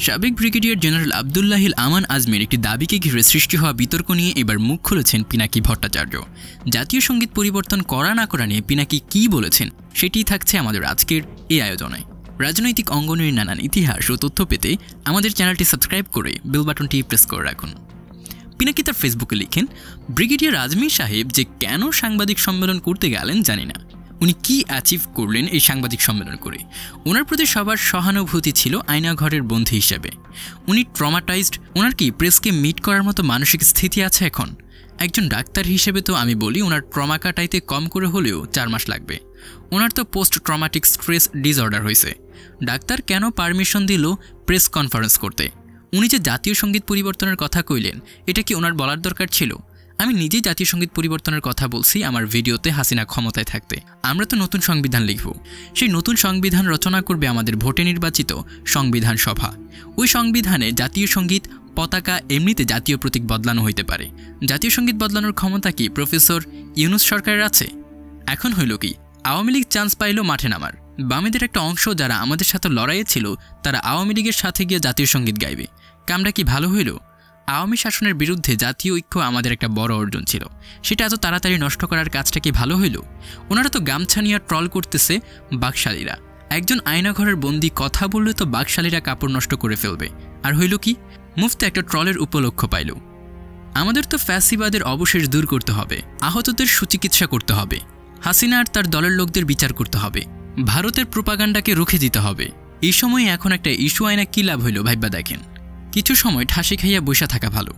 সাবেক brigadier general Abdullahil আমান আজমের একটি দাবিকে ঘিরে সৃষ্টি হওয়া বিতর্ক নিয়ে এবার মুখ খুলেছেন পিনাকি ভট্টাচার্য। জাতীয় সঙ্গীত পরিবর্তন করা না করা নিয়ে পিনাকি কী বলেছেন সেটিই থাকছে আমাদের আজকের এই আয়োজনে। রাজনৈতিক অঙ্গনের নানান ইতিহাস ও তথ্য পেতে আমাদের চ্যানেলটি সাবস্ক্রাইব করে বেল বাটনটি প্রেস করে রাখুন। পিনাকি তার ফেসবুকে লিখেন, ব্রিগেডিয়ার আজমির সাহেব যে কেন সাংবাদিক সম্মেলন করতে গেলেন জানি না। উনি কি অ্যাচিভ করলেন এই সাংবাদিক সম্মেলন করে? ওনার প্রতি সবার সহানুভূতি ছিল আয়নাঘরের বন্ধু হিসেবে। উনি ট্রমাটাইজড। ওনার কি প্রেসকে মিট করার মতো মানসিক স্থিতি আছে এখন? একজন ডাক্তার হিসেবে তো আমি বলি ওনার ট্রমা কাটাইতে কম করে হলেও 4 মাস লাগবে। ওনার তো পোস্ট ট্রমাটিক স্ট্রেস ডিসঅর্ডার হয়েছে। ডাক্তার কেন পারমিশন দিল প্রেস কনফারেন্স করতে? উনি যে জাতীয় সঙ্গীত পরিবর্তনের কথা কইলেন এটা কি ওনার বলার দরকার ছিল? আমি নিজেই জাতীয় সঙ্গীত পরিবর্তনের কথা বলছি আমার ভিডিওতে হাসিনা ক্ষমতায় থাকতে। আমরা তো নতুন সংবিধান লিখব। সেই নতুন সংবিধান রচনা করবে আমাদের ভোটে নির্বাচিত সংবিধান সভা। ওই সংবিধানে জাতীয় সঙ্গীত পতাকা এমনিতে জাতীয় প্রতীক বদলানো হইতে পারে। জাতীয় সঙ্গীত বদলানোর ক্ষমতা কি প্রফেসর ইউনূস সরকারের আছে? এখন হইল কি, আওয়ামী লীগ চান্স পাইল মাঠে নামার। বামেদের একটা অংশ যারা আমাদের সাথে লড়াইয়ে ছিল তারা আওয়ামী লীগের সাথে গিয়ে জাতীয় সঙ্গীত গাইবে। কামটা কি ভালো হইল? আওয়ামী শাসনের বিরুদ্ধে জাতীয় ঐক্য আমাদের একটা বড় অর্জন ছিল, সেটা এত তাড়াতাড়ি নষ্ট করার কাজটা কি ভালো হইল? ওনারা তো গামছা নিয়ে ট্রল করতেছে বাকশালীরা। একজন আয়নাঘরের বন্দি কথা বললে তো বাকশালীরা কাপড় নষ্ট করে ফেলবে। আর হইল কি, মুফতি একটা ট্রলের উপলক্ষ পাইল। আমাদের তো ফ্যাসিবাদের অবশেষ দূর করতে হবে, আহতদের সুচিকিৎসা করতে হবে, হাসিনা আর তার দলের লোকদের বিচার করতে হবে, ভারতের প্রোপাগান্ডাকে রুখে দিতে হবে। এই সময়ে এখন একটা ইস্যু আয়না কি লাভ হইল ভাইবা দেখেন। কিছু সময় ঠাসি খাইয়া বসে থাকা ভালো।